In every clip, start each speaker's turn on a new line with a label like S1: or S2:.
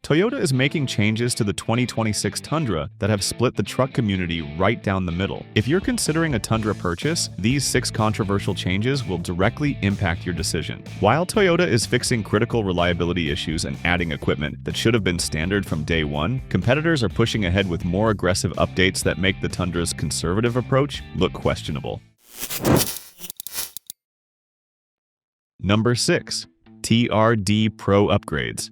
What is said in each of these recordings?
S1: Toyota is making changes to the 2026 Tundra that have split the truck community right down the middle. If you're considering a Tundra purchase, these 6 controversial changes will directly impact your decision. While Toyota is fixing critical reliability issues and adding equipment that should have been standard from day one, competitors are pushing ahead with more aggressive updates that make the Tundra's conservative approach look questionable. Number 6. TRD Pro upgrades.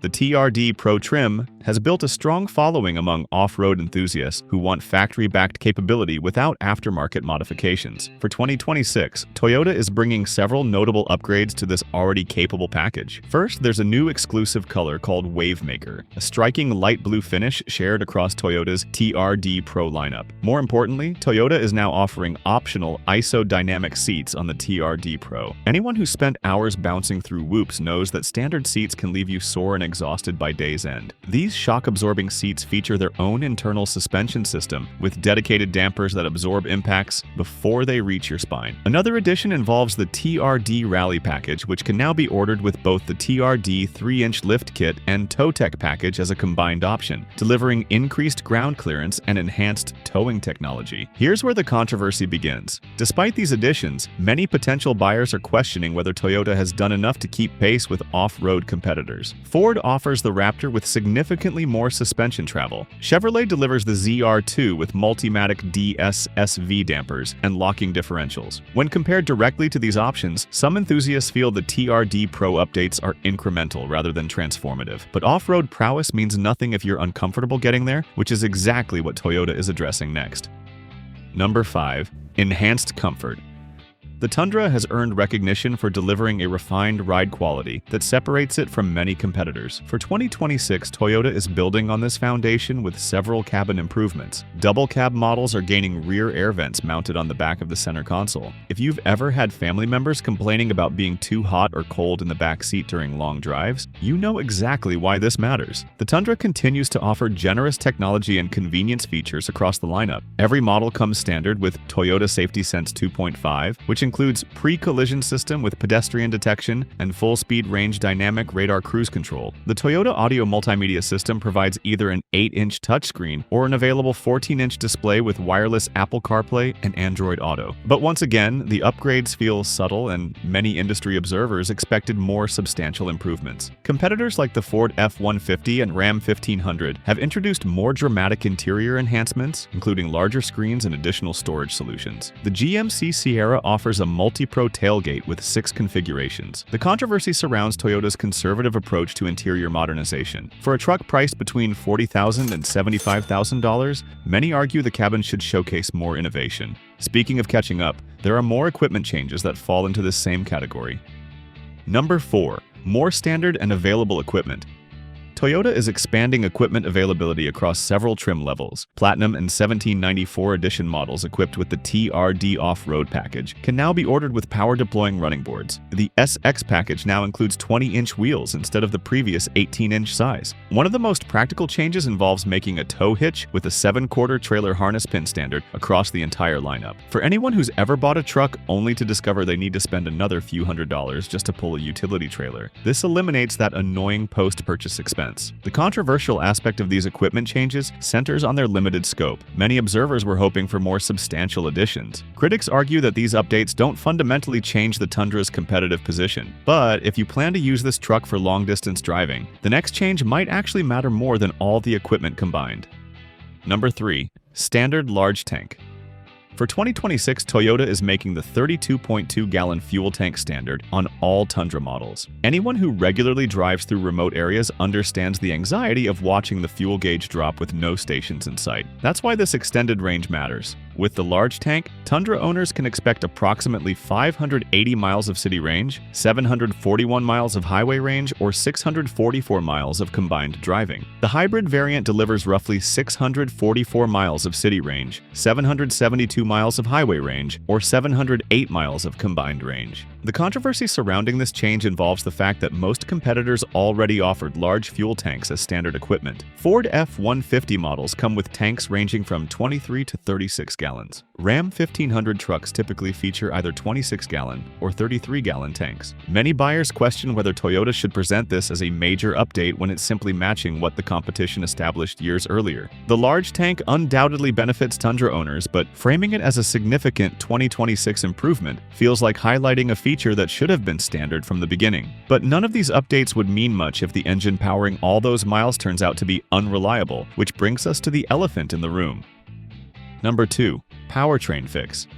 S1: The TRD Pro trim has built a strong following among off-road enthusiasts who want factory-backed capability without aftermarket modifications. For 2026, Toyota is bringing several notable upgrades to this already capable package. First, there's a new exclusive color called Wavemaker, a striking light blue finish shared across Toyota's TRD Pro lineup. More importantly, Toyota is now offering optional isodynamic seats on the TRD Pro. Anyone who spent hours bouncing through whoops knows that standard seats can leave you sore and exhausted by day's end. These shock-absorbing seats feature their own internal suspension system with dedicated dampers that absorb impacts before they reach your spine. Another addition involves the TRD Rally package, which can now be ordered with both the TRD 3-inch lift kit and Tow Tech package as a combined option, delivering increased ground clearance and enhanced towing technology. Here's where the controversy begins. Despite these additions, many potential buyers are questioning whether Toyota has done enough to keep pace with off-road competitors. Ford offers the Raptor with significantly more suspension travel. Chevrolet delivers the ZR2 with Multimatic DSSV dampers and locking differentials. When compared directly to these options, some enthusiasts feel the TRD Pro updates are incremental rather than transformative. But off-road prowess means nothing if you're uncomfortable getting there, which is exactly what Toyota is addressing next. Number 5. Enhanced comfort. The Tundra has earned recognition for delivering a refined ride quality that separates it from many competitors. For 2026, Toyota is building on this foundation with several cabin improvements. Double cab models are gaining rear air vents mounted on the back of the center console. If you've ever had family members complaining about being too hot or cold in the back seat during long drives, you know exactly why this matters. The Tundra continues to offer generous technology and convenience features across the lineup. Every model comes standard with Toyota Safety Sense 2.5, which includes pre-collision system with pedestrian detection and full-speed range dynamic radar cruise control. The Toyota Audio Multimedia System provides either an 8-inch touchscreen or an available 14-inch display with wireless Apple CarPlay and Android Auto. But once again, the upgrades feel subtle and many industry observers expected more substantial improvements. Competitors like the Ford F-150 and Ram 1500 have introduced more dramatic interior enhancements, including larger screens and additional storage solutions. The GMC Sierra offers a multi-pro tailgate with 6 configurations. The controversy surrounds Toyota's conservative approach to interior modernization. For a truck priced between $40,000 and $75,000, many argue the cabin should showcase more innovation. Speaking of catching up, there are more equipment changes that fall into this same category. Number 4. More standard and available equipment. Toyota is expanding equipment availability across several trim levels. Platinum and 1794 edition models equipped with the TRD Off-Road package can now be ordered with power-deploying running boards. The SX package now includes 20-inch wheels instead of the previous 18-inch size. One of the most practical changes involves making a tow hitch with a 7/4 trailer harness pin standard across the entire lineup. For anyone who's ever bought a truck only to discover they need to spend another few $100s just to pull a utility trailer, this eliminates that annoying post-purchase expense. The controversial aspect of these equipment changes centers on their limited scope. Many observers were hoping for more substantial additions. Critics argue that these updates don't fundamentally change the Tundra's competitive position. But if you plan to use this truck for long-distance driving, the next change might actually matter more than all the equipment combined. Number 3. Standard large tank. For 2026, Toyota is making the 32.2-gallon fuel tank standard on all Tundra models. Anyone who regularly drives through remote areas understands the anxiety of watching the fuel gauge drop with no stations in sight. That's why this extended range matters. With the large tank, Tundra owners can expect approximately 580 miles of city range, 741 miles of highway range, or 644 miles of combined driving. The hybrid variant delivers roughly 644 miles of city range, 772 miles of highway range, or 708 miles of combined range. The controversy surrounding this change involves the fact that most competitors already offered large fuel tanks as standard equipment. Ford F-150 models come with tanks ranging from 23 to 36 gallons. gallons. Ram 1500 trucks typically feature either 26-gallon or 33-gallon tanks. Many buyers question whether Toyota should present this as a major update when it's simply matching what the competition established years earlier. The large tank undoubtedly benefits Tundra owners, but framing it as a significant 2026 improvement feels like highlighting a feature that should have been standard from the beginning. But none of these updates would mean much if the engine powering all those miles turns out to be unreliable, which brings us to the elephant in the room. Number 2. Powertrain fix.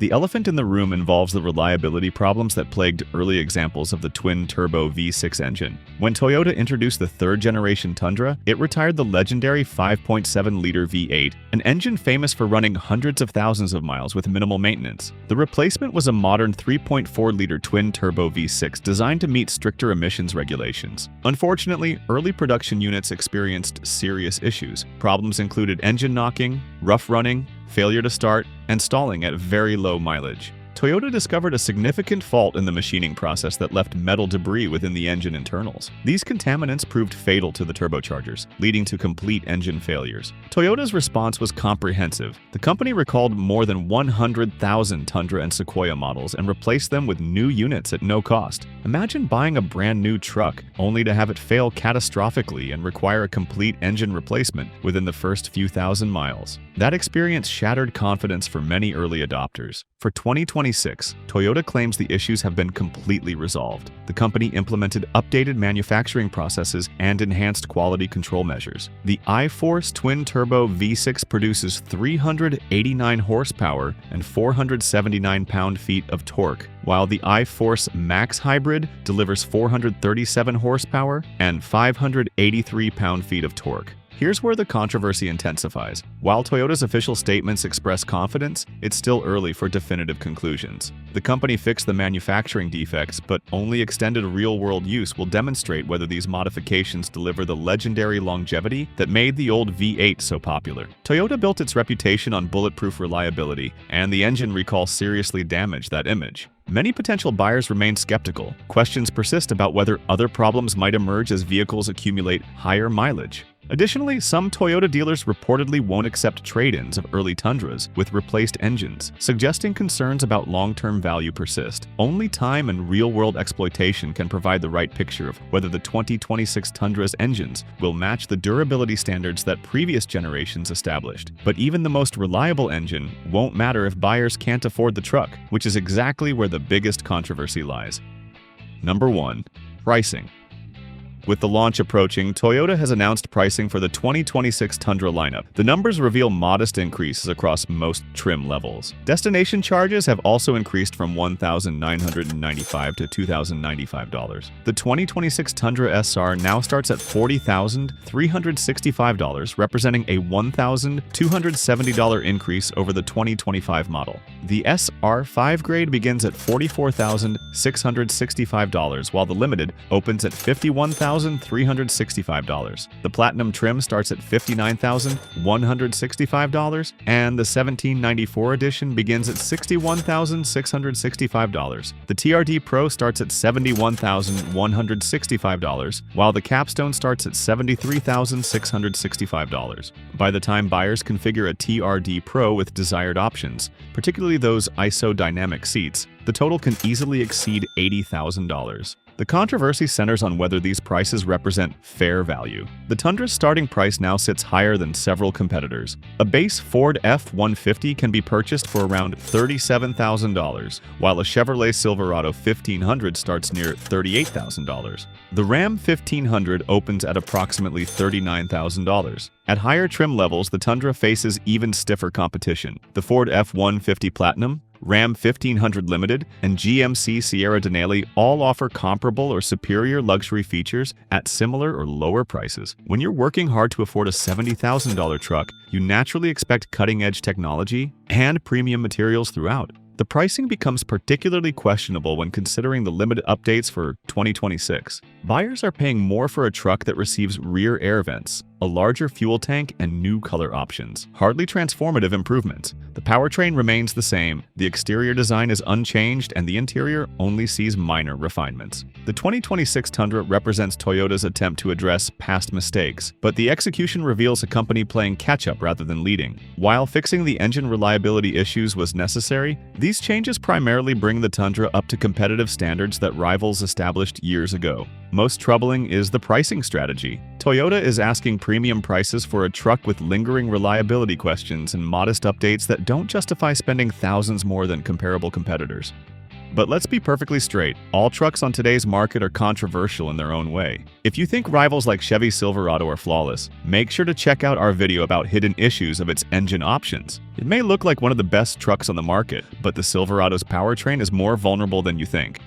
S1: The elephant in the room involves the reliability problems that plagued early examples of the twin-turbo V6 engine. When Toyota introduced the third-generation Tundra, it retired the legendary 5.7-liter V8, an engine famous for running hundreds of thousands of miles with minimal maintenance. The replacement was a modern 3.4-liter twin-turbo V6 designed to meet stricter emissions regulations. Unfortunately, early production units experienced serious issues. Problems included engine knocking, rough running, failure to start, and stalling at very low mileage. Toyota discovered a significant fault in the machining process that left metal debris within the engine internals. These contaminants proved fatal to the turbochargers, leading to complete engine failures. Toyota's response was comprehensive. The company recalled more than 100,000 Tundra and Sequoia models and replaced them with new units at no cost. Imagine buying a brand new truck only to have it fail catastrophically and require a complete engine replacement within the first few thousand miles. That experience shattered confidence for many early adopters. For 2026, Toyota claims the issues have been completely resolved. The company implemented updated manufacturing processes and enhanced quality control measures. The iForce twin-turbo V6 produces 389 horsepower and 479 pound-feet of torque, while the iForce Max Hybrid delivers 437 horsepower and 583 pound-feet of torque. Here's where the controversy intensifies. While Toyota's official statements express confidence, it's still early for definitive conclusions. The company fixed the manufacturing defects, but only extended real-world use will demonstrate whether these modifications deliver the legendary longevity that made the old V8 so popular. Toyota built its reputation on bulletproof reliability, and the engine recall seriously damaged that image. Many potential buyers remain skeptical. Questions persist about whether other problems might emerge as vehicles accumulate higher mileage. Additionally, some Toyota dealers reportedly won't accept trade-ins of early Tundras with replaced engines, suggesting concerns about long-term value persist. Only time and real-world exploitation can provide the right picture of whether the 2026 Tundra's engines will match the durability standards that previous generations established. But even the most reliable engine won't matter if buyers can't afford the truck, which is exactly where the biggest controversy lies. Number 1. Pricing. With the launch approaching, Toyota has announced pricing for the 2026 Tundra lineup. The numbers reveal modest increases across most trim levels. Destination charges have also increased from $1,995 to $2,095. The 2026 Tundra SR now starts at $40,365, representing a $1,270 increase over the 2025 model. The SR5 grade begins at $44,665, while the Limited opens at $51,365. The Platinum trim starts at $59,165, and the 1794 edition begins at $61,665. The TRD Pro starts at $71,165, while the Capstone starts at $73,665. By the time buyers configure a TRD Pro with desired options, particularly those ISO-dynamic seats, the total can easily exceed $80,000. The controversy centers on whether these prices represent fair value. The Tundra's starting price now sits higher than several competitors. A base Ford F-150 can be purchased for around $37,000, while a Chevrolet Silverado 1500 starts near $38,000. The Ram 1500 opens at approximately $39,000. At higher trim levels, the Tundra faces even stiffer competition. The Ford F-150 Platinum, Ram 1500 Limited, and GMC Sierra Denali all offer comparable or superior luxury features at similar or lower prices. When you're working hard to afford a $70,000 truck, you naturally expect cutting-edge technology and premium materials throughout. The pricing becomes particularly questionable when considering the limited updates for 2026. Buyers are paying more for a truck that receives rear air vents, a larger fuel tank, and new color options. Hardly transformative improvements. The powertrain remains the same, the exterior design is unchanged, and the interior only sees minor refinements. The 2026 Tundra represents Toyota's attempt to address past mistakes, but the execution reveals a company playing catch-up rather than leading. While fixing the engine reliability issues was necessary, these changes primarily bring the Tundra up to competitive standards that rivals established years ago. Most troubling is the pricing strategy. Toyota is asking premium prices for a truck with lingering reliability questions and modest updates that don't justify spending thousands more than comparable competitors. But let's be perfectly straight, all trucks on today's market are controversial in their own way. If you think rivals like Chevy Silverado are flawless, make sure to check out our video about hidden issues of its engine options. It may look like one of the best trucks on the market, but the Silverado's powertrain is more vulnerable than you think.